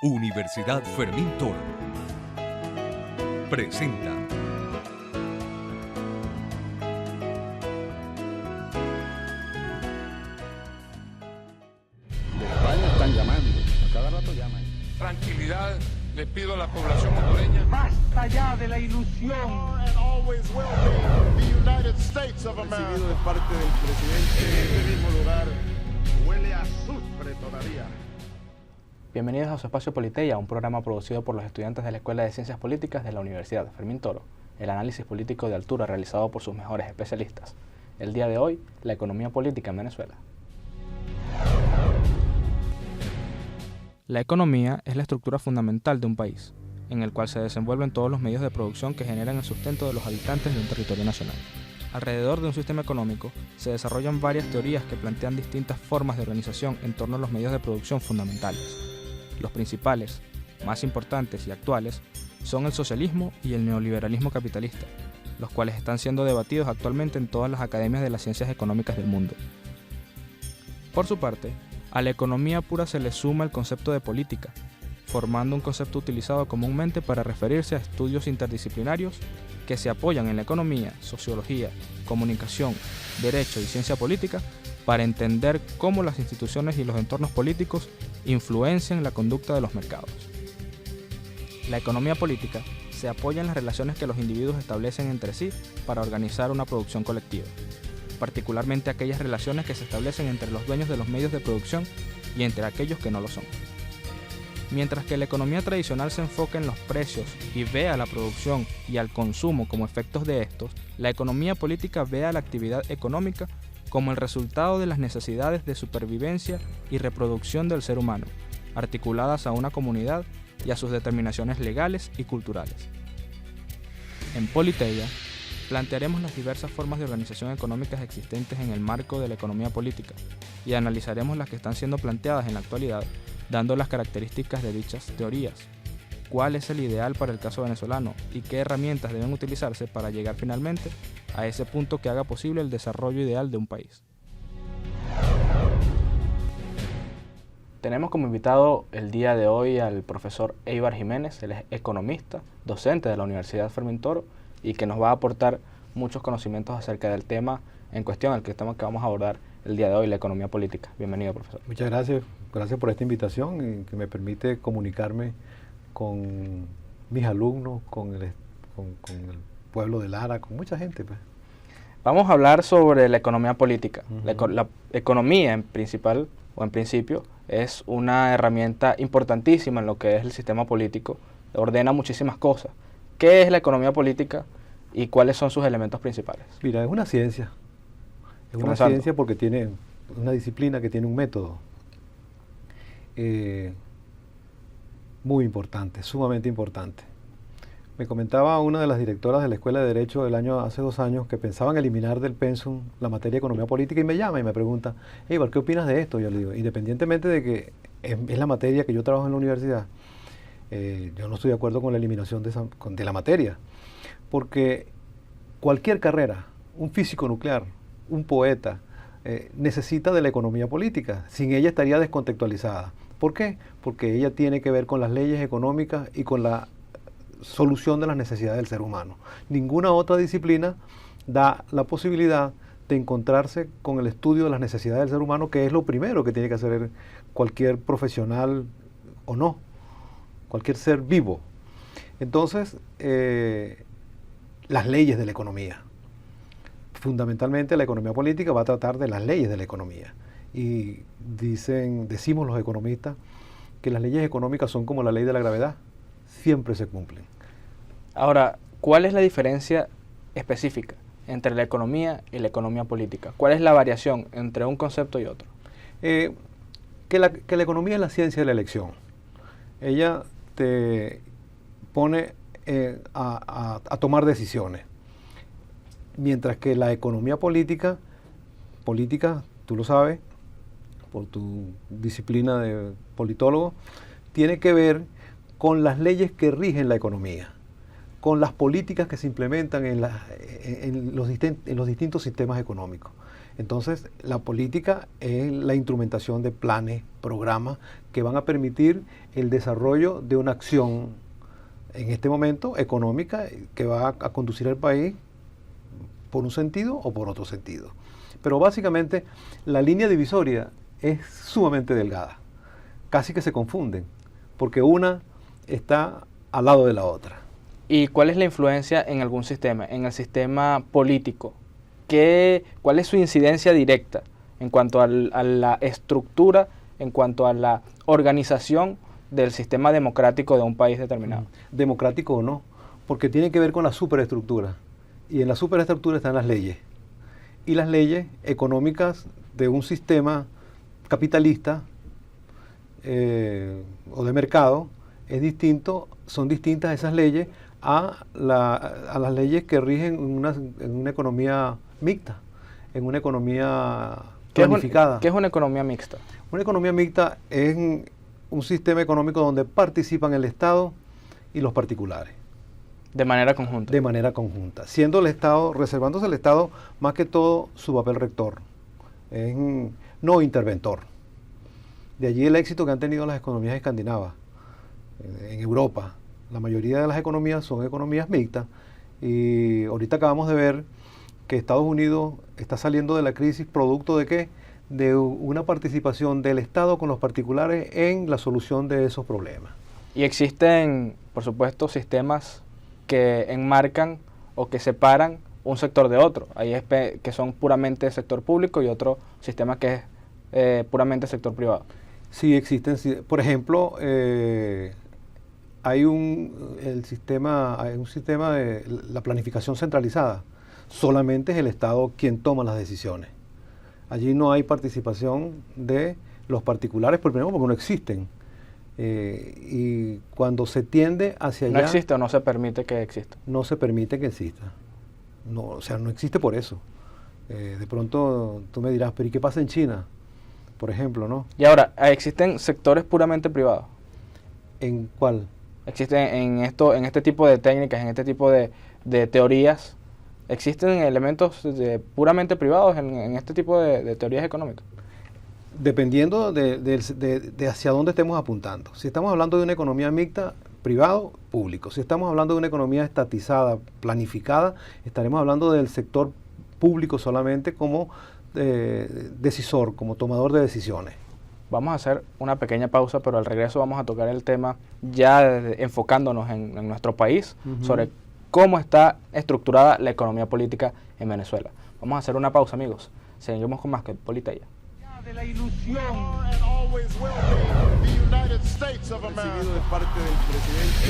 Universidad Fermín Toro presenta De España están llamando, a cada rato llaman. Tranquilidad, le pido a la población hondureña. Basta ya de la ilusión. Recibido de parte del presidente en este mismo lugar, huele a azufre todavía. Bienvenidos a su espacio Politeia, un programa producido por los estudiantes de la Escuela de Ciencias Políticas de la Universidad Fermín Toro, el análisis político de altura realizado por sus mejores especialistas. El día de hoy, la economía política en Venezuela. La economía es la estructura fundamental de un país, en el cual se desenvuelven todos los medios de producción que generan el sustento de los habitantes de un territorio nacional. Alrededor de un sistema económico se desarrollan varias teorías que plantean distintas formas de organización en torno a los medios de producción fundamentales. Los principales, más importantes y actuales, son el socialismo y el neoliberalismo capitalista, los cuales están siendo debatidos actualmente en todas las academias de las ciencias económicas del mundo. Por su parte, a la economía pura se le suma el concepto de política, formando un concepto utilizado comúnmente para referirse a estudios interdisciplinarios que se apoyan en la economía, sociología, comunicación, derecho y ciencia política para entender cómo las instituciones y los entornos políticos influencian la conducta de los mercados. La economía política se apoya en las relaciones que los individuos establecen entre sí para organizar una producción colectiva, particularmente aquellas relaciones que se establecen entre los dueños de los medios de producción y entre aquellos que no lo son. Mientras que la economía tradicional se enfoca en los precios y ve a la producción y al consumo como efectos de estos, la economía política ve a la actividad económica como el resultado de las necesidades de supervivencia y reproducción del ser humano, articuladas a una comunidad y a sus determinaciones legales y culturales. En Politeia, plantearemos las diversas formas de organización económicas existentes en el marco de la economía política y analizaremos las que están siendo planteadas en la actualidad, dando las características de dichas teorías, cuál es el ideal para el caso venezolano y qué herramientas deben utilizarse para llegar finalmente a ese punto que haga posible el desarrollo ideal de un país. Tenemos como invitado el día de hoy al profesor Eibar Jiménez. Él es economista, docente de la Universidad Fermín Toro y que nos va a aportar muchos conocimientos acerca del tema en cuestión, el tema que vamos a abordar el día de hoy, la economía política. Bienvenido, profesor. Muchas gracias. Gracias por esta invitación que me permite comunicarme con mis alumnos, con el pueblo de Lara, con mucha gente. Pues. Vamos a hablar sobre la economía política. La economía en principio es una herramienta importantísima en lo que es el sistema político. Ordena muchísimas cosas. ¿Qué es la economía política y cuáles son sus elementos principales? Mira, es una ciencia. Es una ciencia porque tiene una disciplina que tiene un método muy importante, sumamente importante. Me comentaba una de las directoras de la Escuela de Derecho hace 2 años que pensaban eliminar del pensum la materia de economía política y me llama y me pregunta, Eibar, ¿qué opinas de esto? Yo le digo, independientemente de que es la materia que yo trabajo en la universidad, yo no estoy de acuerdo con la eliminación de la materia, porque cualquier carrera, un físico nuclear, un poeta, necesita de la economía política, sin ella estaría descontextualizada. ¿Por qué? Porque ella tiene que ver con las leyes económicas y con la solución de las necesidades del ser humano. Ninguna otra disciplina da la posibilidad de encontrarse con el estudio de las necesidades del ser humano, que es lo primero que tiene que hacer cualquier profesional o no, cualquier ser vivo. Entonces, las leyes de la economía. Fundamentalmente la economía política va a tratar de las leyes de la economía. Y decimos los economistas que las leyes económicas son como la ley de la gravedad, siempre se cumplen. Ahora, ¿cuál es la diferencia específica entre la economía y la economía política? ¿Cuál es la variación entre un concepto y otro? Que la economía es la ciencia de la elección. Ella te pone a tomar decisiones. Mientras que la economía política, tú lo sabes, por tu disciplina de politólogo, tiene que ver con las leyes que rigen la economía, con las políticas que se implementan en los distintos sistemas económicos. Entonces, la política es la instrumentación de planes, programas que van a permitir el desarrollo de una acción, en este momento, económica, que va a conducir al país por un sentido o por otro sentido. Pero básicamente, la línea divisoria es sumamente delgada. Casi que se confunden, porque una está al lado de la otra. ¿Y cuál es la influencia en algún sistema, en el sistema político? ¿Cuál es su incidencia directa en cuanto a la estructura, en cuanto a la organización del sistema democrático de un país determinado? Democrático o no, porque tiene que ver con la superestructura. Y en la superestructura están las leyes. Y las leyes económicas de un sistema capitalista o de mercado son distintas esas leyes a las leyes que rigen en una economía mixta, en una economía planificada. ¿Qué es una economía mixta? Una economía mixta es un sistema económico donde participan el Estado y los particulares. De manera conjunta. De manera conjunta, siendo el Estado, reservándose el Estado más que todo su papel rector, no interventor. De allí el éxito que han tenido las economías escandinavas. En Europa, la mayoría de las economías son economías mixtas, y ahorita acabamos de ver que Estados Unidos está saliendo de la crisis producto de ¿qué? De una participación del Estado con los particulares en la solución de esos problemas. Y existen, por supuesto, sistemas que enmarcan o que separan un sector de otro. Hay que son puramente sector público y otro sistema que es puramente sector privado. Sí, existen. Por ejemplo, hay un sistema de la planificación centralizada. Solamente es el Estado quien toma las decisiones. Allí no hay participación de los particulares, primero porque no existen. Y cuando se tiende hacia allá... ¿No existe o no se permite que exista? No se permite que exista. No, o sea, no existe por eso. De pronto tú me dirás, pero ¿y qué pasa en China? Por ejemplo, ¿no? Y ahora, ¿existen sectores puramente privados? ¿En cuál? ¿Existen en este tipo de técnicas, en este tipo de teorías, existen elementos puramente privados en este tipo de teorías económicas? Dependiendo de hacia dónde estemos apuntando. Si estamos hablando de una economía mixta, privado, público. Si estamos hablando de una economía estatizada, planificada, estaremos hablando del sector público solamente como decisor, como tomador de decisiones. Vamos a hacer una pequeña pausa, pero al regreso vamos a tocar el tema ya enfocándonos en nuestro país, sobre cómo está estructurada la economía política en Venezuela. Vamos a hacer una pausa, amigos. Seguimos con más que Polita ya. De la ilusión. Recibido de parte del presidente